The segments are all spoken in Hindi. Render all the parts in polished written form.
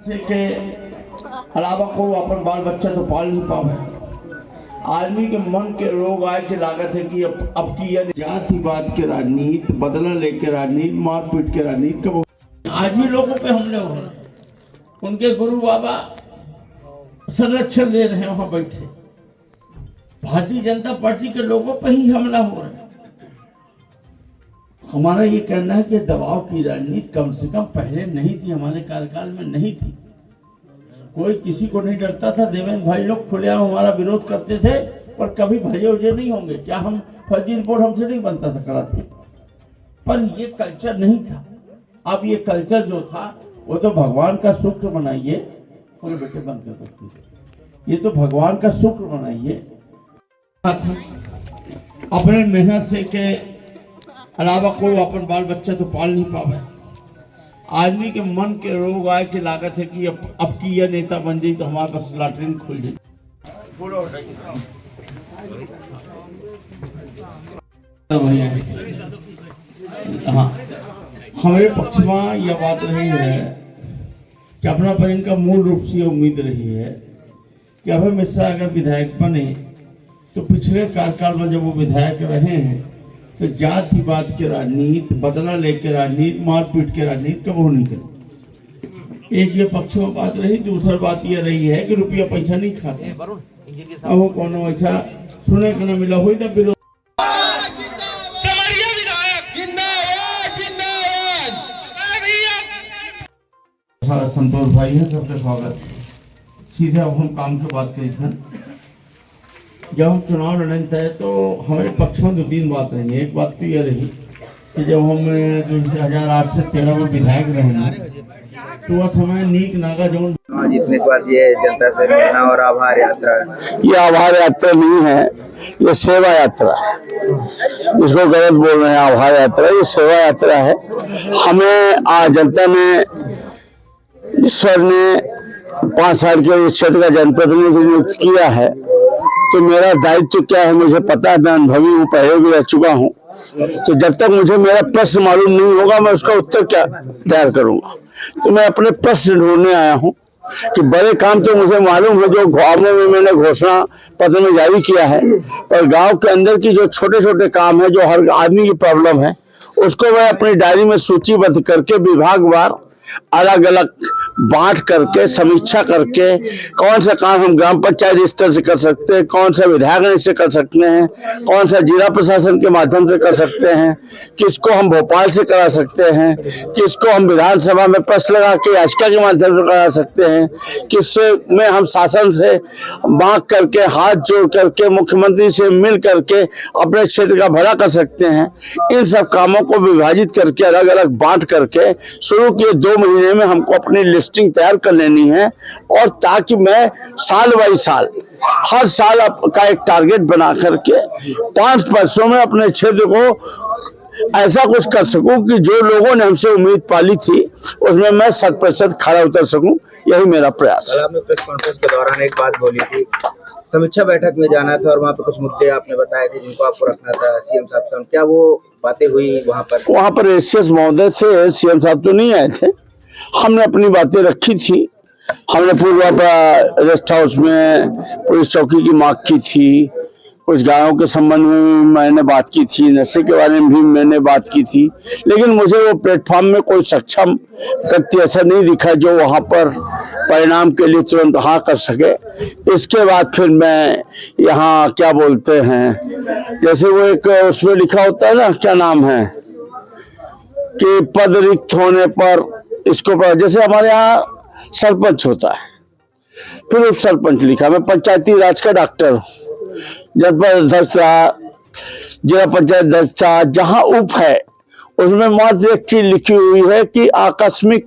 से के अलावा कोई अपन बाल बच्चा तो पाल नहीं पावे। आदमी के मन के रोग आए के लागत है कि अब की यह जातिवाद के राजनीति, बदला लेके राजनीति, मारपीट के राजनीति कब आदमी लोगों पे हमले हो रहे, उनके गुरु बाबा संरक्षण दे रहे हैं वहां बैठे, भारतीय जनता पार्टी के लोगों पे ही हमला हो रहा है। हमारा ये कहना है कि दबाव की राजनीति कम से कम पहले नहीं थी, हमारे कार्यकाल में नहीं थी। कोई किसी को नहीं डरता था। देवेंद्र भाई लोग खुलेआम हमारा विरोध करते थे, पर कभी भजे उजे नहीं होंगे। क्या हम फर्जी रिपोर्ट हमसे नहीं बनता था, कराते, पर ये कल्चर नहीं था। अब ये कल्चर जो था वो तो भगवान का शुक्र मनाइए, बोले बेटे बंद कर सकते, ये तो भगवान का शुक्र मनाइए। अपने मेहनत से के अलावा कोई अपन बाल बच्चा तो पाल नहीं पावे। आदमी के मन के रोग आए की लागत है कि अब की यह नेता बन जाए तो हमारे पास लैट्रिन खुल जाए। हाँ, हमारे पक्ष में यह बात रही है कि अपना पर इनका मूल रूप से उम्मीद रही है कि अभय मिश्रा अगर विधायक बने तो पिछले कार्यकाल में जब वो विधायक रहे हैं तो जातिवाद के राजनीति, बदला लेके राजनीति, मारपीट के राजनीति कब होनी चाहिए। एक ये पक्ष में बात रही। दूसरी बात ये रही है कि रुपया पैसा नहीं खाते। अब वो कौन ऐसा सुने का न मिला हुई ना विरोध। संतोष भाई है, सबका स्वागत। सीधे अब हम काम की बात करी थी। जब हम चुनाव लड़ने थे तो हमारे पक्ष में 2-3 बात रही है। एक बात तो यह रही कि जब हम 2008 से 13 में विधायक रहे तो वह समय नीक नागा जो जीतने के बाद ये जनता से मिलना और आभार यात्रा, ये आभार यात्रा नहीं है, ये सेवा यात्रा है। इसको गलत बोल रहे हैं आभार यात्रा, ये सेवा यात्रा है। हमें आज जनता ने, ईश्वर ने 5 साल के इस क्षेत्र का जनप्रतिनिधि नियुक्त किया है, तो मेरा दायित्व क्या है मुझे पता है। मैं अनुभवी हूँ, पहले भी रह चुका हूँ। तो जब तक मुझे मेरा प्रश्न मालूम नहीं होगा मैं उसका उत्तर क्या तैयार करूंगा। तो मैं अपने प्रश्न ढूंढने आया हूँ कि बड़े काम तो मुझे मालूम है जो गाँव में मैंने घोषणा पत्र में जारी किया है, पर गांव के अंदर की जो छोटे छोटे काम है, जो हर आदमी की प्रॉब्लम है, उसको मैं अपनी डायरी में सूचीबद्ध करके विभागवार अलग अलग बांट करके समीक्षा करके कौन सा काम हम ग्राम पंचायत स्तर से कर सकते हैं, कौन सा विधायक से कर सकते हैं, कौन सा जिला प्रशासन के माध्यम से कर सकते हैं, किसको हम भोपाल से करा सकते हैं, किसको हम विधानसभा में प्रश्न लगा के याचिका के माध्यम से करा सकते हैं, किससे में हम शासन से मांग करके हाथ जोड़ करके मुख्यमंत्री से मिल करके अपने क्षेत्र का भला कर सकते हैं। इन सब कामों को विभाजित करके अलग अलग बांट करके शुरू किए 2 महीने में हमको अपनी लिस्टिंग तैयार कर लेनी है, और ताकि मैं साल बाई साल हर साल का एक टारगेट बना करके 5 वर्षों में अपने क्षेत्र को ऐसा कुछ कर सकूं कि जो लोगों ने हमसे उम्मीद पाली थी उसमें मैं 100% खरा उतर सकूं। यही मेरा प्रयास है। आपने प्रेस कॉन्फ्रेंस के दौरान एक बात बोली थी, समीक्षा बैठक में जाना था और वहाँ पे कुछ मुद्दे आपने बताए थे जिनको आपको रखना था सीएम साहब से। क्या वो बातें हुई वहाँ पर? वहाँ पर एसएस महोदय थे, सीएम साहब तो नहीं आए थे। हमने अपनी बातें रखी थी। हमने पूर्वा रेस्ट हाउस में पुलिस चौकी की मांग की थी, कुछ गायों के संबंध में मैंने बात की थी, नशे के बारे में भी मैंने बात की थी, लेकिन मुझे वो प्लेटफॉर्म में कोई सक्षम व्यक्ति ऐसा नहीं दिखा जो वहाँ पर परिणाम के लिए तुरंत हाँ कर सके। इसके बाद फिर मैं यहाँ क्या बोलते हैं, जैसे वो एक उसमें लिखा होता है ना, क्या नाम है कि पद रिक्त होने पर इसको, जैसे हमारे यहाँ सरपंच होता है, फिर उप सरपंच लिखा। मैं पंचायती राज का डॉक्टर हूँ, जनपद अध्यक्ष था, जिला पंचायत अध्यक्ष था। जहाँ उप है उसमें मात्र एक चीज लिखी हुई है कि आकस्मिक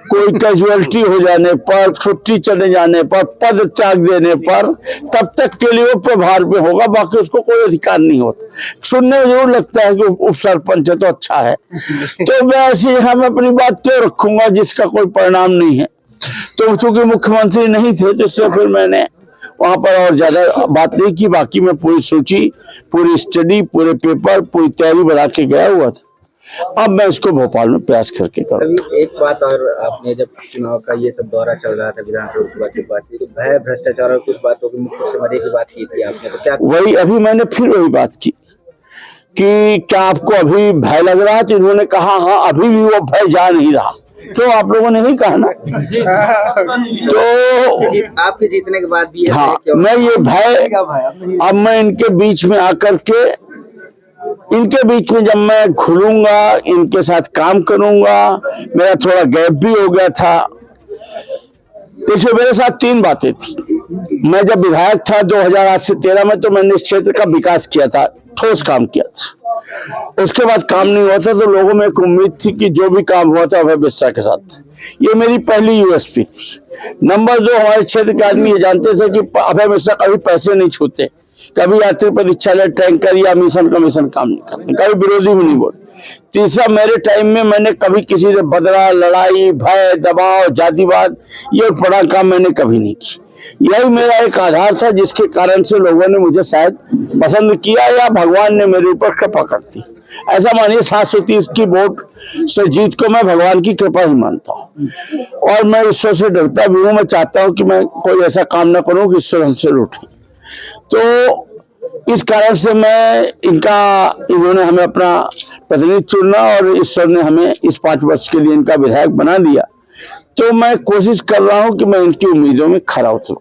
कोई कैजुअलिटी हो जाने पर, छुट्टी चले जाने पर, पद त्याग देने पर, तब तक के लिए वो प्रभार में होगा, बाकी उसको कोई अधिकार नहीं होता। सुनने में जरूर लगता है कि उप सरपंच है तो अच्छा है, तो मैं ऐसे यहाँ मैं अपनी बात क्यों रखूंगा जिसका कोई परिणाम नहीं है। तो चूंकि मुख्यमंत्री नहीं थे तो इससे फिर मैंने वहां पर और ज्यादा बात नहीं की। बाकी मैं पूरी सूची, पूरी स्टडी, पूरे पेपर, पूरी तैयारी बना के गया हुआ था। अब मैं इसको भोपाल में प्रयास करके करूँ। अभी एक बात और, आपने जब चुनाव का ये सब दौरा चल रहा था, विधानसभा की बात की, तो भय भ्रष्टाचार और कुछ बातों की मुख्य से मरे की बात की थी आपने, तो क्या वही अभी मैंने फिर वही बात की कि क्या आपको अभी भय लग रहा है, तो इन्होंने कहा हाँ अभी भी वो भय जा नहीं रहा। क्यों, आप लोगों ने नहीं कहा ना। तो आपके जीतने के बाद भी हाँ, मैं ये भय अब मैं इनके बीच में आकर के, इनके बीच में जब मैं घुलूंगा, इनके साथ काम करूंगा, मेरा थोड़ा गैप भी हो गया था। देखिए मेरे साथ 3 बातें थी। मैं जब विधायक था 2008 से 13 में, तो मैंने इस क्षेत्र का विकास किया था, ठोस काम किया था। उसके बाद काम नहीं हुआ था, तो लोगों में एक उम्मीद थी कि जो भी काम हुआ था अभय मिश्रा के साथ। ये मेरी पहली यूएसपी थी। नंबर 2, हमारे क्षेत्र के आदमी ये जानते थे कि अभय मिश्रा कभी पैसे नहीं छूते, कभी यात्री प्रतीक्षालय, टैंकर या मिशन कमीशन काम नहीं करते, कभी विरोधी भी नहीं बोलते। तीसरा, मेरे टाइम में मैंने कभी किसी से बदला, लड़ाई, भय, दबाव, जातिवाद, ये बड़ा काम मैंने कभी नहीं की। यही मेरा एक आधार था जिसके कारण से लोगों ने मुझे शायद पसंद किया, या भगवान ने मेरे ऊपर कृपा कर दी। ऐसा मानिए 730 की वोट से जीत को मैं भगवान की कृपा ही मानता हूँ, और मैं ईश्वर से डरता भी हूँ। मैं चाहता हूँ कि मैं कोई ऐसा काम ना करूँ कि ईश्वर हमसे रूठे। तो इस कारण से इन्होंने हमें अपना प्रतिनिधि चुना, और ईश्वर ने हमें इस 5 वर्ष के लिए इनका विधायक बना दिया। तो मैं कोशिश कर रहा हूं कि मैं इनकी उम्मीदों में खरा उतरूं।